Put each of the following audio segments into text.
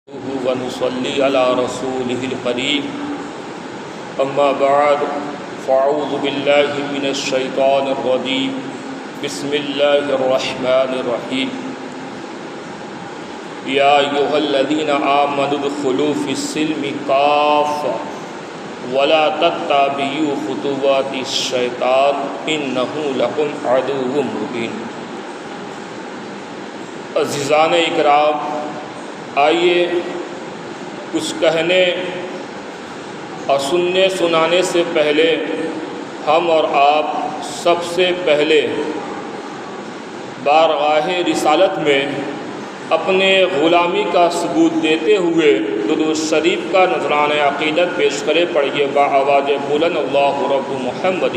ونصلي على رسوله الكريم أما بعد فأعوذ بالله من الشيطان الرجيم بسم الله الرحمن الرحيم يا أيها الذين آمنوا ادخلوا في السلم كافة ولا تتبعوا خطوات الشيطان إنه لكم عدو مبين۔ عزیزان اکرام، آئیے کچھ کہنے اور سننے سنانے سے پہلے ہم اور آپ سب سے پہلے بارگاہ رسالت میں اپنے غلامی کا ثبوت دیتے ہوئے درود شریف کا نذرانہ عقیدت پیش کرے۔ پڑھیے بآواز بلند اللہ رب محمد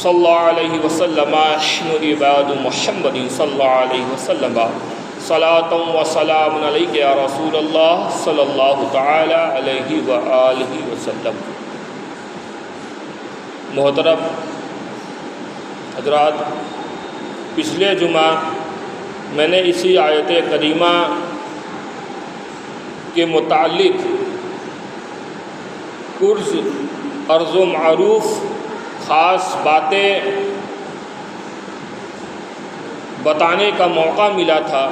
صلی اللہ علیہ وسلم احسن عباد محمد صلی اللہ علیہ وسلم صلاۃ و سلام علیک یا رسول اللہ صلی اللہ تعالی علیہ وآلہ وسلم۔ محترم حضرات، پچھلے جمعہ میں نے اسی آیت کریمہ کے متعلق کچھ عرض و معروف خاص باتیں بتانے کا موقع ملا تھا۔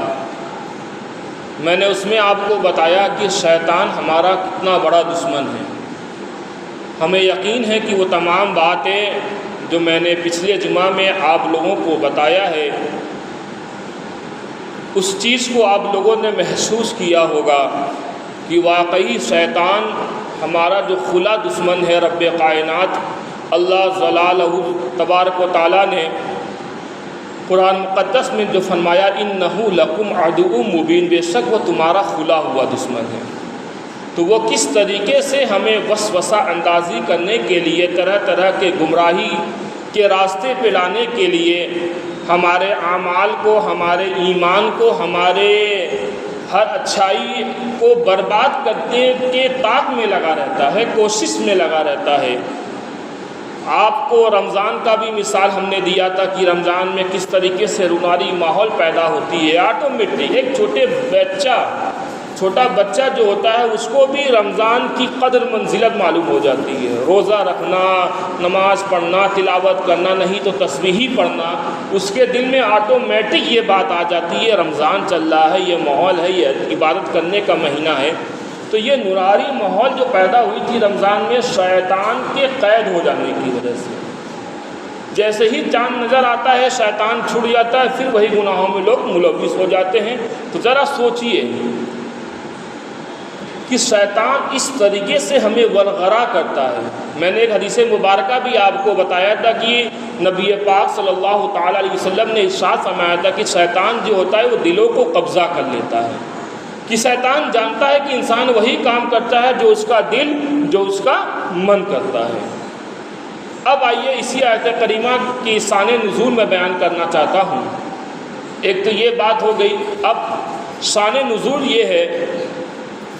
میں نے اس میں آپ کو بتایا کہ شیطان ہمارا کتنا بڑا دشمن ہے۔ ہمیں یقین ہے کہ وہ تمام باتیں جو میں نے پچھلے جمعہ میں آپ لوگوں کو بتایا ہے، اس چیز کو آپ لوگوں نے محسوس کیا ہوگا کہ واقعی شیطان ہمارا جو کھلا دشمن ہے۔ رب کائنات اللہ جلالہ تبارک و تعالیٰ نے قرآن مقدس میں جو فرمایا انہ لکم عدو مبین، بے شک وہ تمہارا کھلا ہوا دشمن ہے، تو وہ کس طریقے سے ہمیں وسوسہ اندازی کرنے کے لیے، طرح طرح کے گمراہی کے راستے پہ لانے کے لیے ہمارے اعمال کو، ہمارے ایمان کو، ہمارے ہر اچھائی کو برباد کرنے کے طاق میں لگا رہتا ہے، کوشش میں لگا رہتا ہے۔ آپ کو رمضان کا بھی مثال ہم نے دیا تھا کہ رمضان میں کس طریقے سے روناری ماحول پیدا ہوتی ہے۔ آٹومیٹک ایک چھوٹا بچہ جو ہوتا ہے اس کو بھی رمضان کی قدر منزلت معلوم ہو جاتی ہے۔ روزہ رکھنا، نماز پڑھنا، تلاوت کرنا، نہیں تو تسبیح پڑھنا، اس کے دل میں آٹومیٹک یہ بات آ جاتی ہے رمضان چل رہا ہے، یہ ماحول ہے، یہ عبادت کرنے کا مہینہ ہے۔ تو یہ نورانی ماحول جو پیدا ہوئی تھی رمضان میں شیطان کے قید ہو جانے کی وجہ سے، جیسے ہی چاند نظر آتا ہے شیطان چھوٹ جاتا ہے، پھر وہی گناہوں میں لوگ ملوث ہو جاتے ہیں۔ تو ذرا سوچئے کہ شیطان اس طریقے سے ہمیں ورغرا کرتا ہے۔ میں نے ایک حدیث مبارکہ بھی آپ کو بتایا تھا کہ نبی پاک صلی اللہ تعالیٰ علیہ وسلم نے ارشاد فرمایا تھا کہ شیطان جو ہوتا ہے وہ دلوں کو قبضہ کر لیتا ہے، کہ شیطان جانتا ہے کہ انسان وہی کام کرتا ہے جو اس کا دل، جو اس کا من کرتا ہے۔ اب آئیے اسی آیت کریمہ کی شان نزول میں بیان کرنا چاہتا ہوں۔ ایک تو یہ بات ہو گئی، اب شان نزول یہ ہے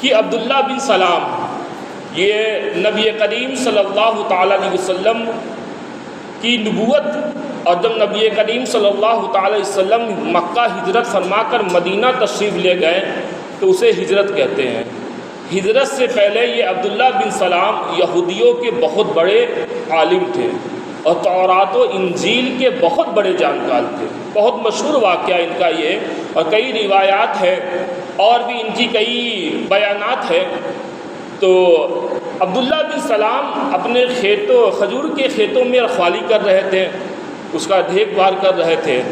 کہ عبداللہ بن سلام یہ نبی کریم صلی اللہ تعالیٰ علیہ وسلم کی نبوت، اور جب نبی کریم صلی اللہ تعالیٰ علیہ وسلم مکہ ہجرت فرما کر مدینہ تشریف لے گئے تو اسے ہجرت کہتے ہیں۔ ہجرت سے پہلے یہ عبداللہ بن سلام یہودیوں کے بہت بڑے عالم تھے اور تورات و انجیل کے بہت بڑے جانکار تھے۔ بہت مشہور واقعہ ان کا یہ، اور کئی روایات ہیں اور بھی ان کی کئی بیانات ہیں۔ تو عبداللہ بن سلام اپنے کھجور کے کھیتوں میں رکھوالی کر رہے تھے، اس کا دیکھ بھال کر رہے تھے۔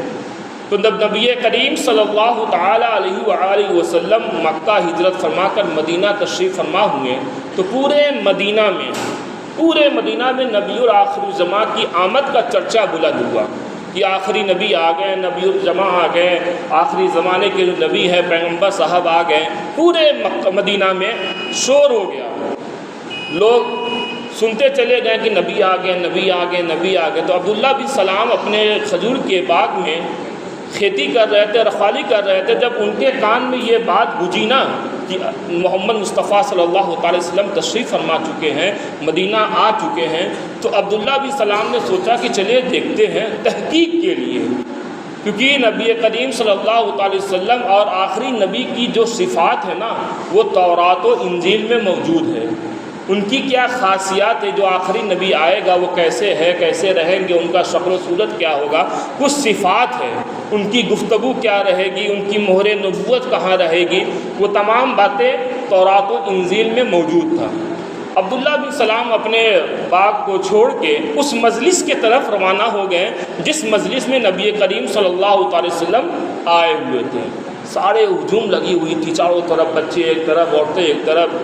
تو جب نبی کریم صلی اللہ تعالیٰ علیہ وآلہ وسلم مکہ ہجرت فرما کر مدینہ تشریف فرما ہوئے تو پورے مدینہ میں نبی الآخر الزماں کی آمد کا چرچا بلند ہوا کہ آخری نبی آ گئے، نبی الزماں آ گئے، آخری زمانے کے جو نبی ہے پیغمبر صاحب آ گئے۔ پورے مدینہ میں شور ہو گیا، لوگ سنتے چلے گئے کہ نبی آ گئے، نبی آ گئے، نبی آ گئے۔ تو عبداللہ بن سلام اپنے کھجور کے باغ میں کھیتی کر رہے تھے، رکھوالی کر رہے تھے۔ جب ان کے کان میں یہ بات گونجی نا کہ محمد مصطفیٰ صلی اللہ تعالی وسلم تشریف فرما چکے ہیں، مدینہ آ چکے ہیں، تو عبداللہ بن سلام نے سوچا کہ چلے دیکھتے ہیں تحقیق کے لیے کیونکہ نبی کریم صلی اللہ علیہ وسلم اور آخری نبی کی جو صفات ہے نا وہ تورات و انجیل میں موجود ہے۔ ان کی کیا خاصیات ہے، جو آخری نبی آئے گا وہ کیسے ہے، کیسے رہیں گے، ان کا شکل و صورت کیا ہوگا، کچھ صفات ہے، ان کی گفتگو کیا رہے گی، ان کی مہر نبوت کہاں رہے گی، وہ تمام باتیں تورات و انجیل میں موجود تھا۔ عبداللہ بن سلام اپنے باغ کو چھوڑ کے اس مجلس کے طرف روانہ ہو گئے جس مجلس میں نبی کریم صلی اللہ علیہ وسلم آئے ہوئے تھے۔ سارے ہجوم لگی ہوئی تھی، چاروں طرف بچے ایک طرف، عورتیں ایک طرف،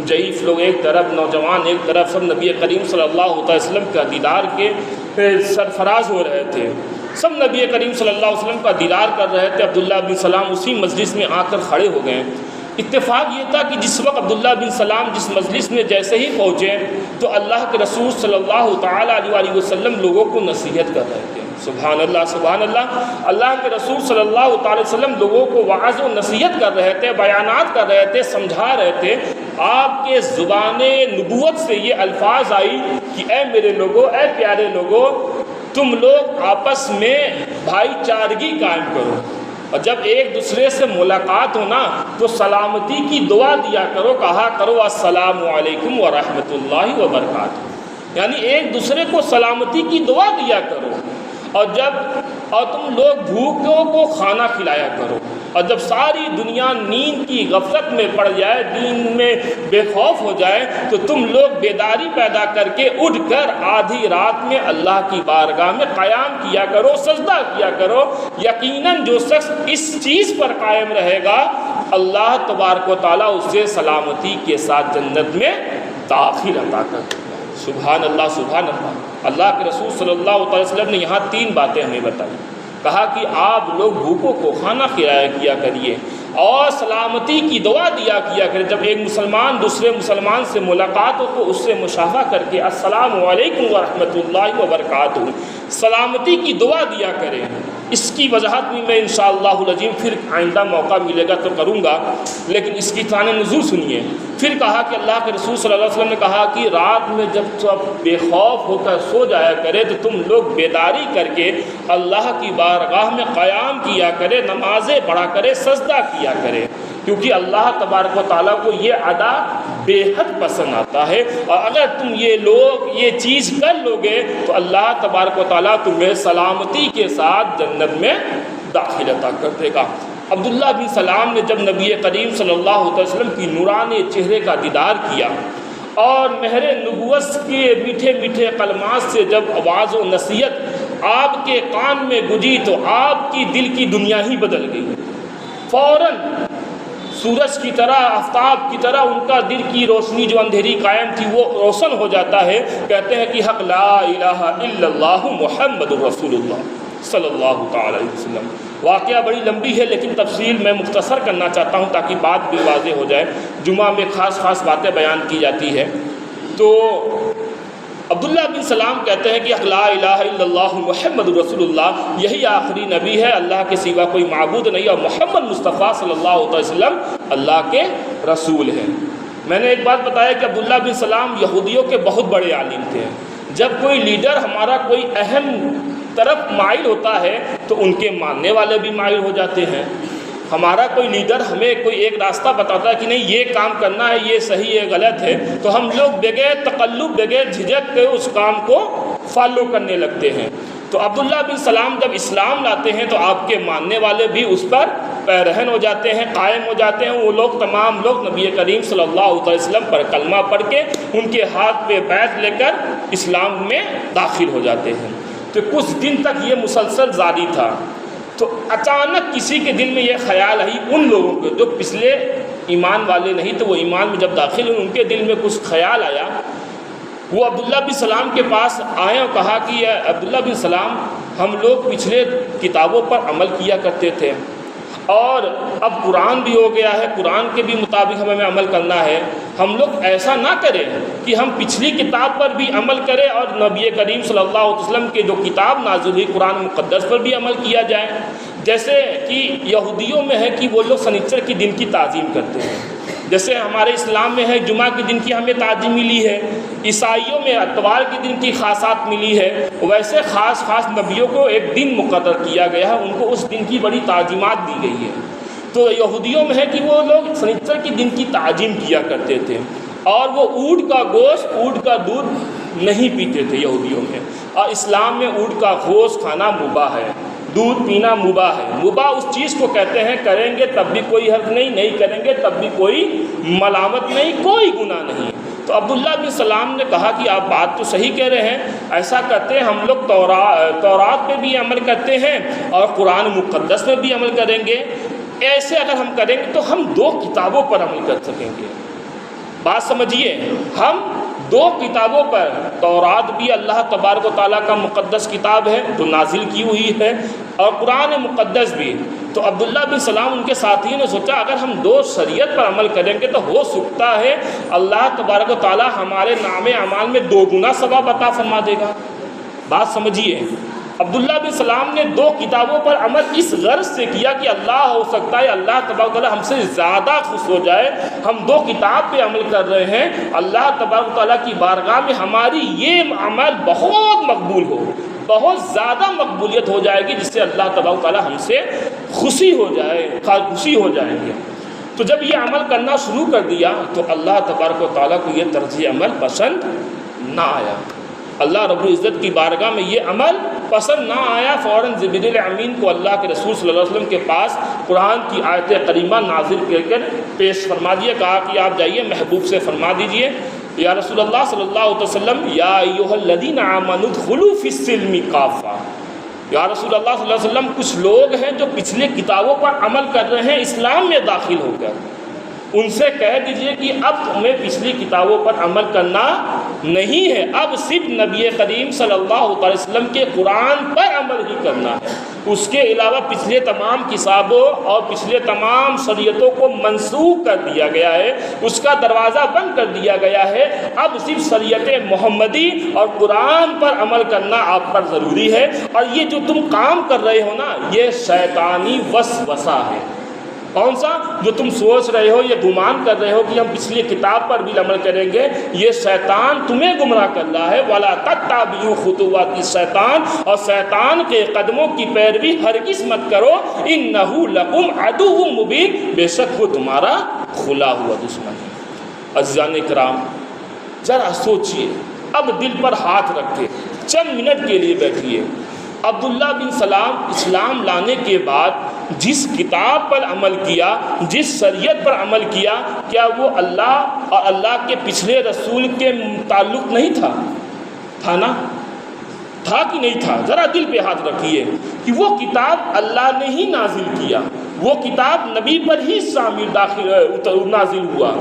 ضعیف لوگ ایک طرف، نوجوان ایک طرف، سب نبی کریم صلی اللہ علیہ وسلم کا دیدار کے سرفراز ہو رہے تھے، سب نبی کریم صلی اللہ علیہ وسلم کا دیدار کر رہے تھے۔ عبداللہ بن سلام اسی مجلس میں آ کر کھڑے ہو گئے۔ اتفاق یہ تھا کہ جس وقت عبداللہ بن سلام جس مجلس میں جیسے ہی پہنچے تو اللہ کے رسول صلی اللہ تعالیٰ علیہ وسلم لوگوں کو نصیحت کر رہے تھے۔ سبحان اللہ سبحان اللہ، اللہ کے رسول صلی اللہ تعالی وسلم لوگوں کو وعظ و نصیحت کر رہے تھے، بیانات کر رہے تھے، سمجھا رہے تھے۔ آپ کے زبان نبوت سے یہ الفاظ آئی کہ اے میرے لوگوں، اے پیارے لوگوں، تم لوگ آپس میں بھائی چارگی قائم کرو، اور جب ایک دوسرے سے ملاقات ہو نا تو سلامتی کی دعا دیا کرو، کہا کرو السلام علیکم ورحمۃ اللہ وبرکاتہ، یعنی ایک دوسرے کو سلامتی کی دعا دیا کرو۔ اور تم لوگ بھوکوں کو کھانا کھلایا کرو، اور جب ساری دنیا نیند کی غفلت میں پڑ جائے، دین میں بے خوف ہو جائے، تو تم لوگ بیداری پیدا کر کے اٹھ کر آدھی رات میں اللہ کی بارگاہ میں قیام کیا کرو، سجدہ کیا کرو۔ یقیناً جو شخص اس چیز پر قائم رہے گا اللہ تبارک و تعالیٰ اسے سلامتی کے ساتھ جنت میں داخل عطا کر دے گا۔ سبحان اللہ سبحان اللہ۔ اللہ کے رسول صلی اللہ علیہ وسلم نے یہاں 3 باتیں ہمیں بتائی، کہا کہ آپ لوگ بھوکوں کو کھانا کھلایا کیا کریے اور سلامتی کی دعا دیا کیا کرے۔ جب ایک مسلمان دوسرے مسلمان سے ملاقات ہو تو اس سے مشافہ کر کے السلام علیکم ورحمۃ اللہ وبرکاتہ سلامتی کی دعا دیا کرے۔ اس کی وضاحت بھی میں انشاءاللہ العظیم پھر آئندہ موقع ملے گا تو کروں گا، لیکن اس کی شان نزول سنیے۔ پھر کہا کہ اللہ کے رسول صلی اللہ علیہ وسلم نے کہا کہ رات میں جب سب بے خوف ہو کر سو جایا کرے تو تم لوگ بیداری کر کے اللہ کی بارگاہ میں قیام کیا کرے، نمازیں پڑھا کرے، سجدہ کیا کرے، کیونکہ اللہ تبارک و تعالیٰ کو یہ ادا بے حد پسند آتا ہے، اور اگر تم یہ چیز کر لو گے تو اللہ تبارک و تعالیٰ تمہیں سلامتی کے ساتھ جنت میں داخل عطا کر دے گا۔ عبداللہ بن سلام نے جب نبی کریم صلی اللہ علیہ وسلم کی نورانی چہرے کا دیدار کیا اور مہر نبوت کے میٹھے میٹھے کلمات سے جب آواز و نصیحت آپ کے کان میں گونجی تو آپ کی دل کی دنیا ہی بدل گئی۔ فوراً سورج کی طرح، آفتاب کی طرح ان کا دل کی روشنی جو اندھیری قائم تھی وہ روشن ہو جاتا ہے۔ کہتے ہیں کہ حق لا الہ الا اللہ محمد رسول اللہ صلی اللہ تعالی علیہ وسلم۔ واقعہ بڑی لمبی ہے لیکن تفصیل میں مختصر کرنا چاہتا ہوں تاکہ بات بھی واضح ہو جائے۔ جمعہ میں خاص باتیں بیان کی جاتی ہے۔ تو عبداللہ بن سلام کہتے ہیں کہ لا الہ الا اللہ محمد رسول اللہ، یہی آخری نبی ہے، اللہ کے سوا کوئی معبود نہیں، اور محمد مصطفیٰ صلی اللہ علیہ وسلم اللہ کے رسول ہیں۔ میں نے ایک بات بتایا کہ عبداللہ بن سلام یہودیوں کے بہت بڑے عالم تھے۔ جب کوئی لیڈر ہمارا کوئی اہم طرف مائل ہوتا ہے تو ان کے ماننے والے بھی مائل ہو جاتے ہیں۔ ہمارا کوئی لیڈر ہمیں کوئی ایک راستہ بتاتا ہے کہ نہیں یہ کام کرنا ہے، یہ صحیح ہے غلط ہے، تو ہم لوگ بغیر تکلف بغیر جھجک کے اس کام کو فالو کرنے لگتے ہیں۔ تو عبداللہ بن سلام جب اسلام لاتے ہیں تو آپ کے ماننے والے بھی اس پر پیرہن ہو جاتے ہیں، قائم ہو جاتے ہیں۔ وہ لوگ تمام لوگ نبی کریم صلی اللہ علیہ وسلم پر کلمہ پڑھ کے ان کے ہاتھ پہ بیعت لے کر اسلام میں داخل ہو جاتے ہیں۔ تو کچھ دن تک یہ مسلسل جاری تھا۔ تو اچانک کسی کے دل میں یہ خیال آئی، ان لوگوں کے جو پچھلے ایمان والے نہیں تو وہ ایمان میں جب داخل ہوئے ان کے دل میں کچھ خیال آیا۔ وہ عبداللہ بن سلام کے پاس آئے اور کہا کہ عبداللہ بن سلام، ہم لوگ پچھلے کتابوں پر عمل کیا کرتے تھے اور اب قرآن بھی ہو گیا ہے، قرآن کے بھی مطابق ہمیں عمل کرنا ہے۔ ہم لوگ ایسا نہ کریں کہ ہم پچھلی کتاب پر بھی عمل کریں اور نبی کریم صلی اللہ علیہ وسلم کے جو کتاب نازل ہوئی قرآن مقدس پر بھی عمل کیا جائے۔ جیسے کہ یہودیوں میں ہے کہ وہ لوگ سنیچر کے دن کی تعظیم کرتے ہیں، جیسے ہمارے اسلام میں ہے جمعہ کے دن کی ہمیں تعظیم ملی ہے، عیسائیوں میں اتوار کے دن کی خاصات ملی ہے، ویسے خاص نبیوں کو ایک دن مقرر کیا گیا ہے، ان کو اس دن کی بڑی تعظیمات دی گئی ہے۔ تو یہودیوں میں ہے کہ وہ لوگ سنیچر کے دن کی تعظیم کیا کرتے تھے، اور وہ اونٹ کا گوشت، اونٹ کا دودھ نہیں پیتے تھے یہودیوں میں، اور اسلام میں اونٹ کا گوشت کھانا مباح ہے، دودھ پینا مباح ہے۔ مباح اس چیز کو کہتے ہیں کریں گے تب بھی کوئی حرج نہیں، نہیں کریں گے تب بھی کوئی ملامت نہیں، کوئی گناہ نہیں۔ تو عبداللہ بن سلام نے کہا کہ آپ بات تو صحیح کہہ رہے ہیں، ایسا کرتے ہیں ہم لوگ تورات پہ بھی عمل کرتے ہیں اور قرآن مقدس میں بھی عمل کریں گے، ایسے اگر ہم کریں گے تو ہم 2 کتابوں پر عمل کر سکیں گے۔ بات سمجھیے، ہم 2 کتابوں پر، تورات بھی اللہ تبارک و تعالیٰ کا مقدس کتاب ہے جو نازل کی ہوئی ہے، اور قرآن مقدس بھی۔ تو عبداللہ بن سلام ان کے ساتھیوں نے سوچا اگر ہم 2 شریعت پر عمل کریں گے تو ہو سکتا ہے اللہ تبارک و تعالیٰ ہمارے نام اعمال میں 2 گنا ثواب عطا فرما دے گا۔ بات سمجھیے، عبداللہ بن سلام نے 2 کتابوں پر عمل اس غرض سے کیا کہ اللہ ہو سکتا ہے اللہ تبارک و تعالیٰ ہم سے زیادہ خوش ہو جائے، ہم 2 کتاب پہ عمل کر رہے ہیں، اللہ تبارک و تعالیٰ کی بارگاہ میں ہماری یہ عمل بہت مقبول ہو، بہت زیادہ مقبولیت ہو جائے گی، جس سے اللہ تبارک و تعالیٰ ہم سے خوشی ہو جائیں گے۔ تو جب یہ عمل کرنا شروع کر دیا تو اللہ تبارک و تعالیٰ کو یہ طرز عمل پسند نہ آیا، اللہ رب العزت کی بارگاہ میں یہ عمل پسند نہ آیا۔ فوراً جبریل امین کو اللہ کے رسول صلی اللہ علیہ وسلم کے پاس قرآن کی آیت کریمہ نازل کر پیش فرما دیا، کہا کہ آپ جائیے محبوب سے فرما دیجئے یا رسول اللہ صلی اللہ علیہ وسلم یا ایھا الذین آمنوا ادخلوا فی السلم کافہ، یا رسول اللہ صلی اللہ علیہ وسلم کچھ لوگ ہیں جو پچھلے کتابوں پر عمل کر رہے ہیں اسلام میں داخل ہو کر، ان سے کہہ دیجئے کہ اب تمہیں پچھلی کتابوں پر عمل کرنا نہیں ہے، اب صرف نبی کریم صلی اللہ علیہ وسلم کے قرآن پر عمل ہی کرنا ہے، اس کے علاوہ پچھلے تمام کتابوں اور پچھلے تمام شریعتوں کو منسوخ کر دیا گیا ہے، اس کا دروازہ بند کر دیا گیا ہے، اب صرف شریعت محمدی اور قرآن پر عمل کرنا آپ پر ضروری ہے، اور یہ جو تم کام کر رہے ہو نا یہ شیطانی وسوسہ ہے۔ کون سا؟ جو تم سوچ رہے ہو، یہ گمان کر رہے ہو کہ ہم پچھلی کتاب پر بھی عمل کریں گے، یہ شیطان تمہیں گمراہ کر رہا ہے۔ وَلَا تَتَّبِعُوا خُطُوَاتِ الشَّيْطَانِ، اور شیطان کے قدموں کی پیروی ہرگز مت کرو، إِنَّهُ لَكُمْ عَدُوٌّ مُّبِينٌ، بے شک وہ تمہارا کھلا ہوا دشمن ہے۔ عزیزان کرام، ذرا سوچئے، اب دل پر ہاتھ رکھے چند منٹ کے لیے بیٹھیے۔ عبداللہ بن سلام اسلام لانے کے بعد جس کتاب پر عمل کیا، جس شریعت پر عمل کیا، کیا وہ اللہ اور اللہ کے پچھلے رسول کے تعلق نہیں تھا نا؟ تھا کہ نہیں تھا؟ ذرا دل پہ ہاتھ رکھیے کہ وہ کتاب اللہ نے ہی نازل کیا، وہ کتاب نبی پر ہی نازل ہوا۔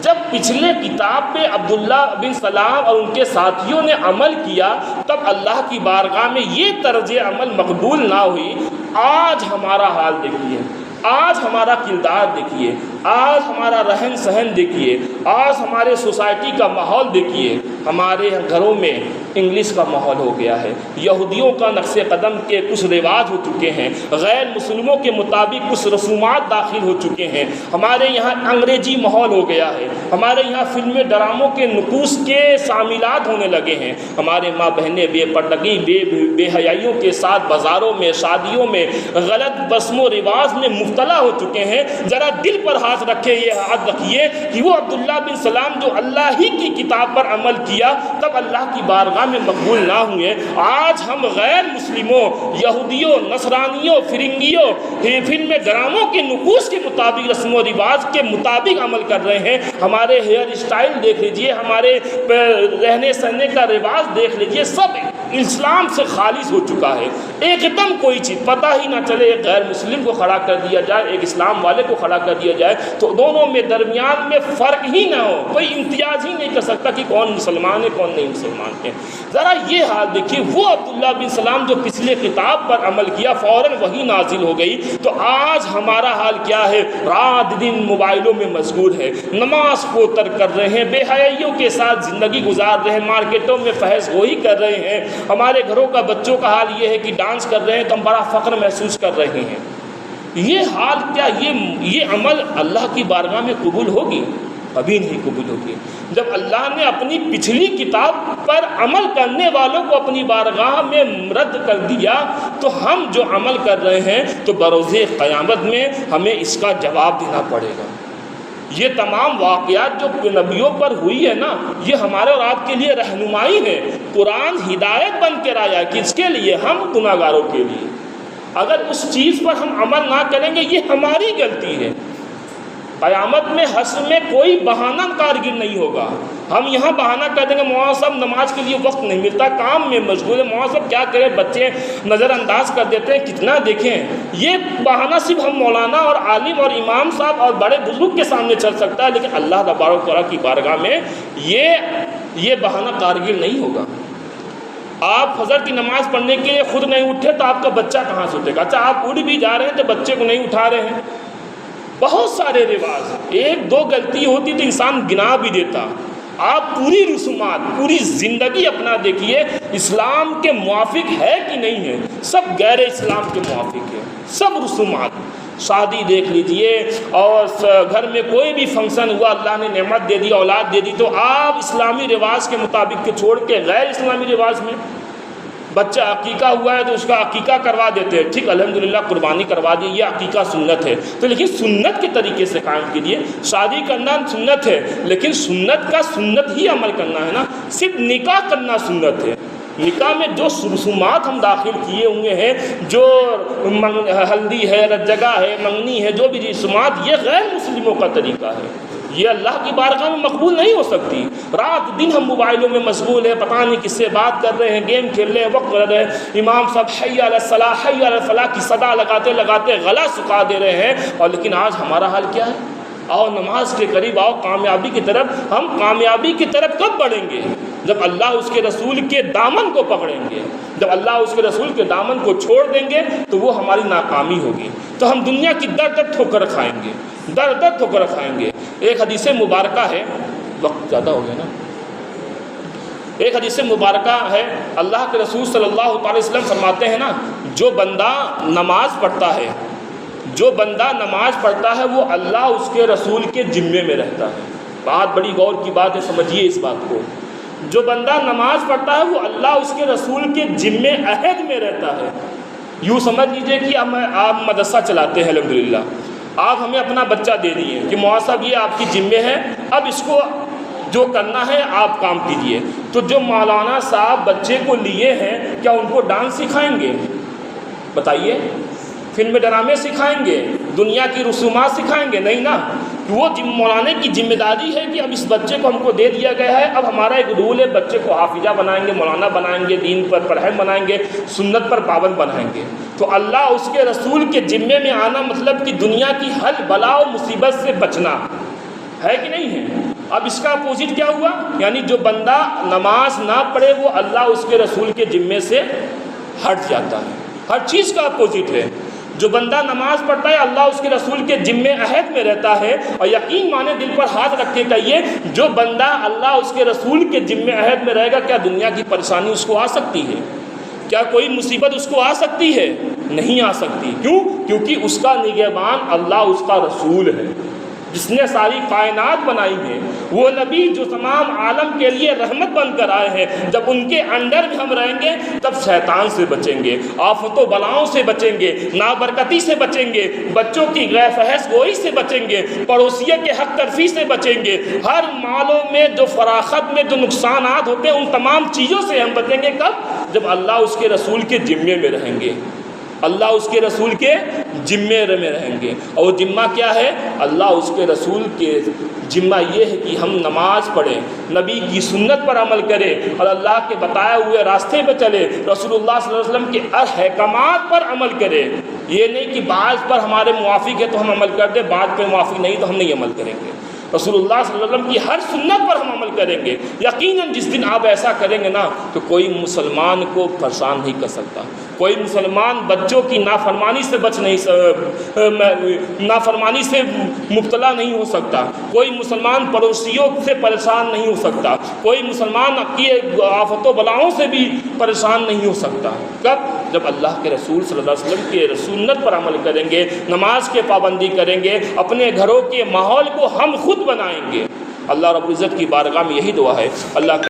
جب پچھلے کتاب پہ عبداللہ بن سلام اور ان کے ساتھیوں نے عمل کیا تب اللہ کی بارگاہ میں یہ طرز عمل مقبول نہ ہوئی۔ آج ہمارا حال دیکھیے، آج ہمارا کردار دیکھیے، آج ہمارا رہن سہن دیکھیے، آج ہمارے سوسائٹی کا ماحول دیکھیے، ہمارے گھروں میں انگلش کا ماحول ہو گیا ہے، یہودیوں کا نقش قدم کے کچھ رواج ہو چکے ہیں، غیر مسلموں کے مطابق کچھ رسومات داخل ہو چکے ہیں، ہمارے یہاں انگریزی ماحول ہو گیا ہے، ہمارے یہاں فلمیں ڈراموں کے نقوش کے شاملات ہونے لگے ہیں، ہمارے ماں بہنیں بے پردگی بے حیائیوں کے ساتھ بازاروں میں شادیوں میں غلط رسم و رواج میں مبتلا ہو چکے ہیں۔ ذرا دل پر ہاتھ رکھے، یہ ہاتھ رکھیے کہ وہ عبداللہ بن سلام جو اللہ ہی کی کتاب پر عمل کیا تب اللہ کی بارگاہ میں مقبول نہ ہوئے، آج ہم غیر مسلموں، یہودیوں، نصرانیوں، فرنگیوں، فلم ڈراموں کے نقوش کے مطابق رسم و رواج کے مطابق عمل کر رہے ہیں۔ ہمارے ہیئر اسٹائل دیکھ لیجئے، ہمارے رہنے سہنے کا رواج دیکھ لیجئے، سب اسلام سے خالص ہو چکا ہے۔ ایک دم کوئی چیز پتہ ہی نہ چلے، ایک غیر مسلم کو کھڑا کر دیا جائے، ایک اسلام والے کو کھڑا کر دیا جائے تو دونوں میں درمیان میں فرق ہی نہ ہو، کوئی امتیاز ہی نہیں کر سکتا کہ کون مسلمان ہے کون نہیں مسلمان ہے۔ ذرا یہ حال دیکھیے، وہ عبداللہ بن سلام جو پچھلے کتاب پر عمل کیا فوراً وہی نازل ہو گئی، تو آج ہمارا حال کیا ہے؟ رات دن موبائلوں میں مشغول ہے، نماز کو ترک کر رہے ہیں، بے حیائیوں کے ساتھ زندگی گزار رہے ہیں، مارکیٹوں میں فحش گوئی کر رہے ہیں، ہمارے گھروں کا بچوں کا حال یہ ہے کہ ڈانس کر رہے ہیں تو ہم بڑا فخر محسوس کر رہے ہیں۔ یہ حال کیا، یہ عمل اللہ کی بارگاہ میں قبول ہوگی؟ کبھی نہیں قبول ہوگی۔ جب اللہ نے اپنی پچھلی کتاب پر عمل کرنے والوں کو اپنی بارگاہ میں رد کر دیا، تو ہم جو عمل کر رہے ہیں تو بروز قیامت میں ہمیں اس کا جواب دینا پڑے گا۔ یہ تمام واقعات جو نبیوں پر ہوئی ہے نا، یہ ہمارے اور آپ کے لیے رہنمائی ہے۔ قرآن ہدایت بن کے آیا، کس کے لیے؟ ہم گناہ گاروں کے لیے۔ اگر اس چیز پر ہم عمل نہ کریں گے، یہ ہماری غلطی ہے۔ قیامت میں حشر میں کوئی بہانہ کارگر نہیں ہوگا۔ ہم یہاں بہانہ کر دیں گے مولانا صاحب نماز کے لیے وقت نہیں ملتا، کام میں مشغول ہے، مولانا صاحب کیا کریں، بچے نظر انداز کر دیتے ہیں، کتنا دیکھیں۔ یہ بہانہ صرف ہم مولانا اور عالم اور امام صاحب اور بڑے بزرگ کے سامنے چل سکتا ہے، لیکن اللہ تبارک و تعالیٰ کی بارگاہ میں یہ بہانہ کارگر نہیں ہوگا۔ آپ فجر کی نماز پڑھنے کے لیے خود نہیں اٹھے تو آپ کا بچہ کہاں سے اٹھے گا؟ اچھا آپ اٹھ بھی جا رہے ہیں تو بچے کو نہیں اٹھا رہے ہیں۔ بہت سارے رواج، ایک دو غلطی ہوتی تو انسان گنا بھی دیتا۔ آپ پوری رسومات، پوری زندگی اپنا دیکھیے، اسلام کے موافق ہے کہ نہیں ہے؟ سب غیر اسلام کے موافق ہے، سب رسومات۔ شادی دیکھ لیجئے، اور گھر میں کوئی بھی فنکشن ہوا، اللہ نے نعمت دے دی، اولاد دے دی، تو آپ اسلامی رواج کے مطابق کے چھوڑ کے غیر اسلامی رواج میں۔ بچہ عقیقہ ہوا ہے تو اس کا عقیقہ کروا دیتے ہیں، ٹھیک الحمدللہ قربانی کروا دی، یہ عقیقہ سنت ہے، تو لیکن سنت کے طریقے سے قائم کیجیے۔ شادی کرنا سنت ہے، لیکن سنت کا سنت ہی عمل کرنا ہے نا۔ صرف نکاح کرنا سنت ہے، نکاح میں جو رسومات ہم داخل کیے ہوئے ہیں، جو ہلدی ہے، رجگا ہے، منگنی ہے، جو بھی رسومات، یہ غیر مسلموں کا طریقہ ہے، یہ اللہ کی بارگاہ میں مقبول نہیں ہو سکتی۔ رات دن ہم موبائلوں میں مشغول ہیں، پتہ نہیں کس سے بات کر رہے ہیں، گیم کھیل رہے ہیں، وقت کر رہے ہیں، امام صاحب حی علی الصلاۃ حی علی الفلاح کی صدا لگاتے لگاتے گلا سکھا دے رہے ہیں، اور لیکن آج ہمارا حال کیا ہے؟ آؤ نماز کے قریب آؤ، کامیابی کی طرف۔ ہم کامیابی کی طرف کب بڑھیں گے؟ جب اللہ اس کے رسول کے دامن کو پکڑیں گے۔ جب اللہ اس کے رسول کے دامن کو چھوڑ دیں گے تو وہ ہماری ناکامی ہوگی، تو ہم دنیا کی در در ٹھوکر کھائیں گے، در در ٹھوکر کھائیں گے۔ ایک حدیث مبارکہ ہے، وقت زیادہ ہو گیا نا، ایک حدیث مبارکہ ہے، اللہ کے رسول صلی اللہ تعالی وسلم فرماتے ہیں نا، جو بندہ نماز پڑھتا ہے، جو بندہ نماز پڑھتا ہے، وہ اللہ اس کے رسول کے ذمے میں رہتا ہے۔ بات بڑی غور کی بات ہے، سمجھیے اس بات کو۔ جو بندہ نماز پڑھتا ہے وہ اللہ اس کے رسول کے ذمے عہد میں رہتا ہے۔ یوں سمجھ لیجئے کہ آپ مدرسہ چلاتے ہیں، الحمدللہ آپ ہمیں اپنا بچہ دے دیے کہ مولانا صاحب یہ آپ کی ذمے ہے، اب اس کو جو کرنا ہے آپ کام کیجئے۔ تو جو مولانا صاحب بچے کو لیے ہیں، کیا ان کو ڈانس سکھائیں گے؟ بتائیے، فلم ڈرامے سکھائیں گے، دنیا کی رسومات سکھائیں گے؟ نہیں نا۔ وہ مولانا کی ذمہ داری ہے کہ اب اس بچے کو ہم کو دے دیا گیا ہے، اب ہمارا ایک رول ہے، بچے کو حافظہ بنائیں گے، مولانا بنائیں گے، دین پر پڑھائی بنائیں گے، سنت پر پابند بنائیں گے۔ تو اللہ اس کے رسول کے ذمے میں آنا مطلب کہ دنیا کی ہر بلا و مصیبت سے بچنا ہے کہ نہیں ہے؟ اب اس کا اپوزٹ کیا ہوا؟ یعنی جو بندہ نماز نہ پڑھے وہ اللہ اس کے رسول کے ذمے سے ہٹ جاتا ہے، ہر چیز کا اپوزٹ ہے۔ جو بندہ نماز پڑھتا ہے اللہ اس کے رسول کے ذمے عہد میں رہتا ہے، اور یقین مانے دل پر ہاتھ رکھ کے کہیے، جو بندہ اللہ اس کے رسول کے ذمے عہد میں رہے گا، کیا دنیا کی پریشانی اس کو آ سکتی ہے؟ کیا کوئی مصیبت اس کو آ سکتی ہے؟ نہیں آ سکتی۔ کیوں؟ کیونکہ اس کا نگہبان اللہ اس کا رسول ہے، جس نے ساری کائنات بنائی ہے، وہ نبی جو تمام عالم کے لیے رحمت بن کر آئے ہیں۔ جب ان کے انڈر میں ہم رہیں گے تب شیطان سے بچیں گے، آفت و بلاؤں سے بچیں گے، نابرکتی سے بچیں گے، بچوں کی غیر فحش گوئی سے بچیں گے، پڑوسیوں کے حق تلفی سے بچیں گے، ہر مالوں میں جو فراخت میں جو نقصانات ہوتے ہیں ان تمام چیزوں سے ہم بچیں گے۔ کب؟ جب اللہ اس کے رسول کے ذمے میں رہیں گے، اللہ اس کے رسول کے ذمے میں رہیں گے۔ اور وہ ذمہ کیا ہے؟ اللہ اس کے رسول کے ذمہ یہ ہے کہ ہم نماز پڑھیں، نبی کی سنت پر عمل کریں، اور اللہ کے بتائے ہوئے راستے پہ چلیں، رسول اللہ صلی اللہ علیہ وسلم کے احکامات پر عمل کریں۔ یہ نہیں کہ بعض پر ہمارے موافق ہے تو ہم عمل کر دیں، بعض پہ موافق نہیں تو ہم نہیں عمل کریں گے۔ رسول اللہ صلی اللہ علیہ وسلم کی ہر سنت پر ہم عمل کریں گے۔ یقیناً جس دن آپ ایسا کریں گے نا تو کوئی مسلمان کو پریشان نہیں کر سکتا، کوئی مسلمان بچوں کی نافرمانی سے نافرمانی سے مبتلا نہیں ہو سکتا، کوئی مسلمان پڑوسیوں سے پریشان نہیں ہو سکتا، کوئی مسلمان کی آفت و بلاؤں سے بھی پریشان نہیں ہو سکتا۔ کب؟ جب اللہ کے رسول صلی اللہ علیہ وسلم کی سنت پر عمل کریں گے، نماز کے پابندی کریں گے، اپنے گھروں کے ماحول کو ہم خود بنائیں گے۔ اللہ رب العزت کی بارگاہ میں یہی دعا ہے، اللہ